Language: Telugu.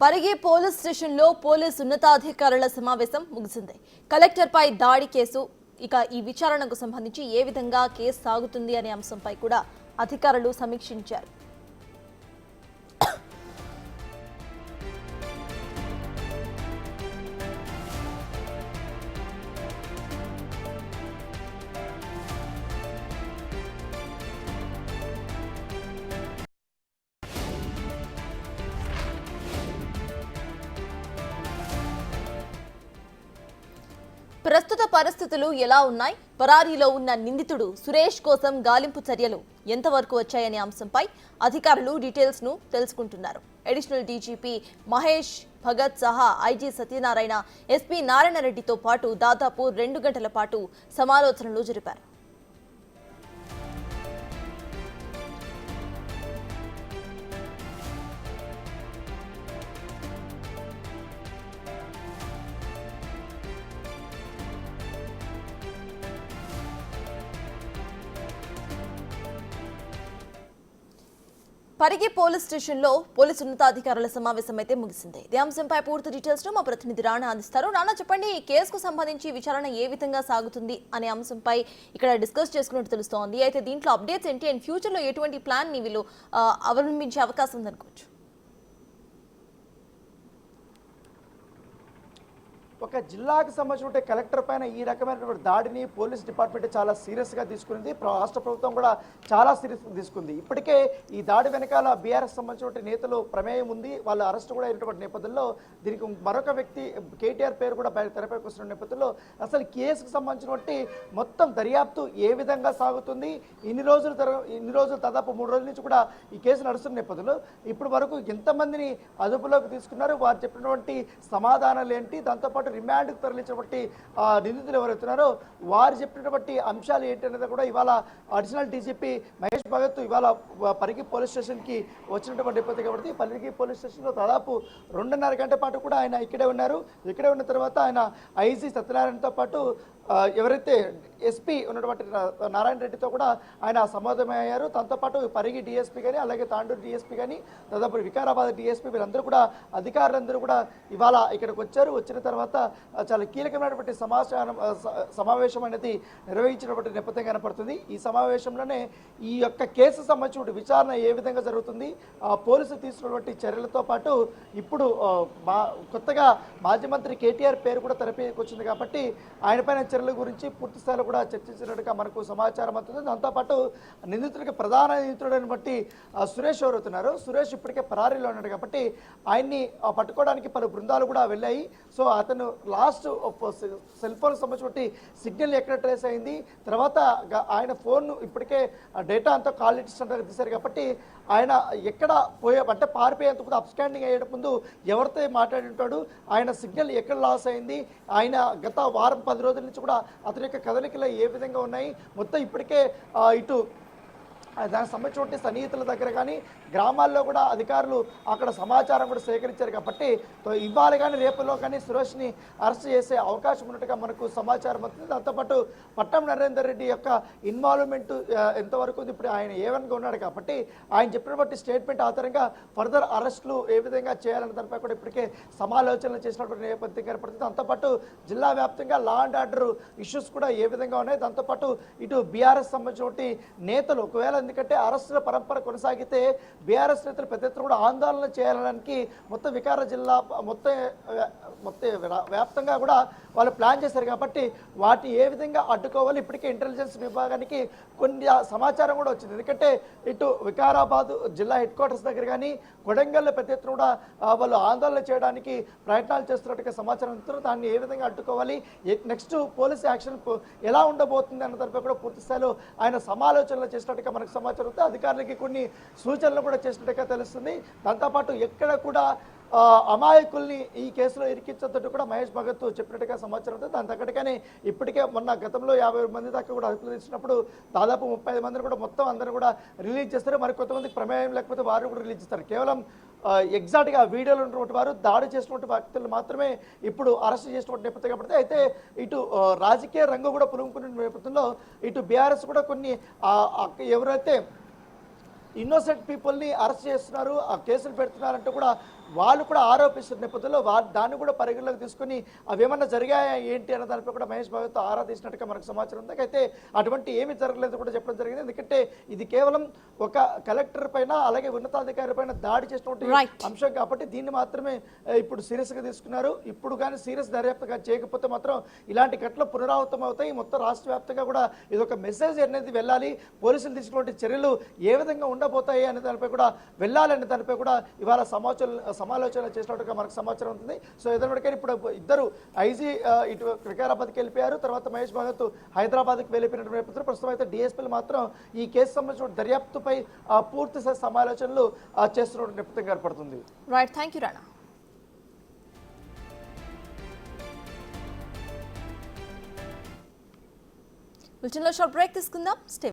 పరిగి పోలీస్ స్టేషన్లో పోలీస్ ఉన్నతాధికారుల సమావేశం ముగిసింది. కలెక్టర్పై దాడి కేసు ఈ విచారణకు సంబంధించి ఏ విధంగా కేసు సాగుతుంది అనే అంశంపై కూడా అధికారులు సమీక్షించారు. ప్రస్తుత పరిస్థితులు ఎలా ఉన్నాయి, పరారీలో ఉన్న నిందితుడు సురేష్ కోసం గాలింపు చర్యలు ఎంతవరకు వచ్చాయనే అంశంపై అధికారులు డీటెయిల్స్ ను తెలుసుకుంటున్నారు. అడిషనల్ డీజీపీ మహేష్ భగత్ సహా ఐజీ సత్యనారాయణ, ఎస్పీ నారాయణ రెడ్డితో పాటు దాదాపు 2 గంటల పాటు సమాలోచనలు జరిపారు. పరిగి పోలీస్ స్టేషన్లో పోలీసు ఉన్నతాధికారుల సమావేశం అయితే ముగిసింది. ఈ అంశంపై పూర్తి డీటెయిల్స్ మా ప్రతినిధి రాణా అందిస్తారు. రాణా, చెప్పండి, ఈ కేసుకు సంబంధించి విచారణ ఏ విధంగా సాగుతుంది అనే అంశంపై ఇక్కడ డిస్కస్ చేసుకున్నట్టు తెలుస్తోంది. అయితే దీంట్లో అప్డేట్స్ ఏంటి అండ్ ఫ్యూచర్ లో ఎటువంటి ప్లాన్ ని వీళ్ళు అవలంబించే అవకాశం ఉందనుకోవచ్చు? ఒక జిల్లాకు సంబంధించిన కలెక్టర్ పైన ఈ రకమైనటువంటి దాడిని పోలీస్ డిపార్ట్మెంట్ చాలా సీరియస్గా తీసుకుంది. రాష్ట్ర ప్రభుత్వం కూడా చాలా సీరియస్గా తీసుకుంది. ఇప్పటికే ఈ దాడి వెనకాల బీఆర్ఎస్ సంబంధించిన నేతలు ప్రమేయం ఉంది. వాళ్ళు అరెస్ట్ కూడా అయినటువంటి నేపథ్యంలో దీనికి మరొక వ్యక్తి కేటీఆర్ పేరు కూడా తెరపైకి వస్తున్న నేపథ్యంలో అసలు కేసుకు సంబంధించినటువంటి మొత్తం దర్యాప్తు ఏ విధంగా సాగుతుంది, ఇన్ని రోజులు దాదాపు 3 రోజుల నుంచి కూడా ఈ కేసు నడుస్తున్న నేపథ్యంలో ఇప్పటి వరకు ఎంతమందిని అదుపులోకి తీసుకున్నారు, వారు చెప్పినటువంటి సమాధానాలు ఏంటి, దాంతోపాటు రిమాండ్కు తరలించినటువంటి నిందితులు ఎవరైతున్నారో వారు చెప్పినటువంటి అంశాలు ఏంటి అనేది కూడా ఇవాళ అడిషనల్ డీజీపీ మహేష్ భగత్ ఇవాళ పరిగి పోలీస్ స్టేషన్కి వచ్చినటువంటి నేపథ్యం కాబట్టి పరిగి పోలీస్ స్టేషన్లో దాదాపు 2.5 గంటల పాటు కూడా ఆయన ఇక్కడే ఉన్నారు. ఇక్కడే ఉన్న తర్వాత ఆయన ఐజీ సత్యనారాయణతో పాటు ఎవరైతే ఎస్పీ ఉన్నటువంటి నారాయణ రెడ్డితో కూడా ఆయన సమావేశమయ్యారు. దాంతోపాటు పరిగి డిఎస్పీ కానీ అలాగే తాండూరు డిఎస్పీ కానీ దాదాపు వికారాబాద్ డిఎస్పీ వీళ్ళందరూ కూడా అధికారులందరూ కూడా ఇవాళ ఇక్కడికి వచ్చారు. వచ్చిన తర్వాత చాలా కీలకమైనటువంటి సమావేశం అనేది నిర్వహించినటువంటి నేపథ్యం కనపడుతుంది. ఈ సమావేశంలోనే ఈ యొక్క కేసు సంబంధించిన విచారణ ఏ విధంగా జరుగుతుంది, పోలీసులు తీసుకున్నటువంటి చర్యలతో పాటు ఇప్పుడు కొత్తగా మాజీ మంత్రి కేటీఆర్ పేరు కూడా తెరపైకి వచ్చింది కాబట్టి ఆయనపైన చర్యల గురించి పూర్తి స్థాయిలో కూడా చర్చించినట్టుగా మనకు సమాచారం అవుతుంది. దాంతోపాటు నిందితుడికి ప్రధాన నిందితుడిని బట్టి సురేష్ ఎవరవుతున్నారు, సురేష్ ఇప్పటికే పరారీలో ఉన్నాడు కాబట్టి ఆయన్ని పట్టుకోవడానికి పలు బృందాలు కూడా వెళ్ళాయి. సో అతను లాస్ట్ సెల్ ఫోన్ సంబంధించి సిగ్నల్ ఎక్కడ ట్రేస్ అయింది, తర్వాత ఆయన ఫోన్ ఇప్పటికే డేటా అంతా కాల్ లిస్ట్ తీశారు కాబట్టి ఆయన ఎక్కడ అంటే పారిపోయేంత ముందు అప్స్టాండింగ్ అయ్యే ముందు ఎవరితో మాట్లాడి ఉంటాడు, ఆయన సిగ్నల్ ఎక్కడ లాస్ అయింది, ఆయన గత వారం 10 రోజుల నుంచి కూడా అతని యొక్క కదలికలు ఏ విధంగా ఉన్నాయి, మొత్తం ఇప్పటికే ఇటు దానికి సంబంధించిన సన్నిహితుల దగ్గర కానీ గ్రామాల్లో కూడా అధికారులు అక్కడ సమాచారం కూడా సేకరించారు కాబట్టి ఇవాళ కానీ రేపులో కానీ సురేష్ని అరెస్ట్ చేసే అవకాశం ఉన్నట్టుగా మనకు సమాచారం అవుతుంది. దాంతోపాటు పట్టం నరేందర్ రెడ్డి యొక్క ఇన్వాల్వ్మెంట్ ఎంతవరకు ఉంది, ఇప్పుడు ఆయన ఏవన్గా ఉన్నాడు కాబట్టి ఆయన చెప్పినటువంటి స్టేట్మెంట్ ఆధారంగా ఫర్దర్ అరెస్టులు ఏ విధంగా చేయాలనే దానిపై కూడా ఇప్పటికే సమాలోచనలు చేసినటువంటి నేపథ్యం కనపడుతుంది. దాంతోపాటు జిల్లా వ్యాప్తంగా లా అండ్ ఆర్డర్ ఇష్యూస్ కూడా ఏ విధంగా ఉన్నాయి, దాంతోపాటు ఇటు బీఆర్ఎస్ సంబంధించినటువంటి నేతలు ఒకవేళ ఎందుకంటే అరెస్టుల పరంపర కొనసాగితే బీఆర్ఎస్ నేతలు పెద్ద ఎత్తున కూడా ఆందోళన చేయడానికి మొత్తం వికారా జిల్లా మొత్తం వ్యాప్తంగా కూడా వాళ్ళు ప్లాన్ చేశారు కాబట్టి వాటి ఏ విధంగా అడ్డుకోవాలి ఇప్పటికే ఇంటెలిజెన్స్ విభాగానికి కొన్ని సమాచారం కూడా వచ్చింది. ఎందుకంటే ఇటు వికారాబాద్ జిల్లా హెడ్ క్వార్టర్స్ దగ్గర కానీ కొడంగల్లో పెద్ద ఎత్తున కూడా వాళ్ళు ఆందోళన చేయడానికి ప్రయత్నాలు చేస్తున్నట్టుగా సమాచారం ఇస్తున్నారు. దాన్ని ఏ విధంగా అడ్డుకోవాలి, నెక్స్ట్ పోలీస్ యాక్షన్ ఎలా ఉండబోతుంది అన్న దానిపై కూడా పూర్తి స్థాయిలో ఆయన సమాలోచనలు చేసినట్టుగా మనకు సమాచారం ఉంది. అధికారులకి కొన్ని సూచనలు కూడా చేసినట్టుగా తెలుస్తుంది. దాంతోపాటు ఎక్కడ కూడా అమాయకుల్ని ఈ కేసులో ఇరికించొద్దు కూడా మహేష్ భగత్ చెప్పినట్టుగా సమాచారం ఉంది. దాని తగ్గట్టుగానే ఇప్పటికే మొన్న గతంలో 50 మంది దాకా కూడా అదుపులో ఇచ్చినప్పుడు దాదాపు 35 మందిని కూడా మొత్తం అందరూ కూడా రిలీజ్ చేస్తారు. మరి కొంతమందికి ప్రమేయం లేకపోతే వారు కూడా రిలీజ్ చేస్తారు. కేవలం ఎగ్జాక్ట్గా వీడియోలో ఉన్నటువంటి వారు దాడి చేసినటువంటి వ్యక్తులు మాత్రమే ఇప్పుడు అరెస్ట్ చేసినటువంటి నేపథ్యం కాబట్టి అయితే ఇటు రాజకీయ రంగు కూడా పులుముకున్న నేపథ్యంలో ఇటు బీఆర్ఎస్ కూడా కొన్ని ఎవరైతే ఇన్నోసెంట్ పీపుల్ని అరెస్ట్ చేస్తున్నారు, ఆ కేసులు పెడుతున్నారంటూ కూడా వాళ్ళు కూడా ఆరోపిస్తున్న నేపథ్యంలో దాన్ని కూడా పరిగణలోకి తీసుకుని అవి ఏమన్నా జరిగాయా ఏంటి అన్న దానిపై కూడా మహేష్ భగవత్ ఆరా తీసినట్టుగా మనకు సమాచారం ఉంది. అయితే అటువంటి ఏమీ జరగలేదు కూడా చెప్పడం జరిగింది. ఎందుకంటే ఇది కేవలం ఒక కలెక్టర్ పైన అలాగే ఉన్నతాధికారి పైన దాడి చేసినటువంటి అంశం కాబట్టి దీన్ని మాత్రమే ఇప్పుడు సీరియస్ గా తీసుకున్నారు. ఇప్పుడు కానీ సీరియస్ దర్యాప్తుగా చేయకపోతే మాత్రం ఇలాంటి ఘటనలు పునరావృతం అవుతాయి. మొత్తం రాష్ట్ర వ్యాప్తంగా కూడా ఇది ఒక మెసేజ్ అనేది వెళ్ళాలి. పోలీసులు తీసుకున్న చర్యలు ఏ విధంగా ఉండబోతాయి అనే దానిపై కూడా వెళ్ళాలనే దానిపై కూడా ఇవాళ సమాలోచన చేసినట్టుగా మనకు సమాచారం ఉంటుంది. సో ఏదైనా ఇప్పుడు ఇద్దరు ఐజీ ఇటు వికారాబాద్కి వెళ్ళిపోయారు. తర్వాత మహేష్ భగత్ హైదరాబాద్కి వెళ్ళిపోయినటువంటి నేపథ్యంలో ప్రస్తుతం అయితే డిఎస్పీలు మాత్రం ఈ కేసు సంబంధించిన దర్యాప్తుపై పూర్తి సమాలోచనలు చేస్తున్నటువంటి నేపథ్యం ఏర్పడుతుంది. Right, thank you Rana. Short break తీసుకుందాం. స్టే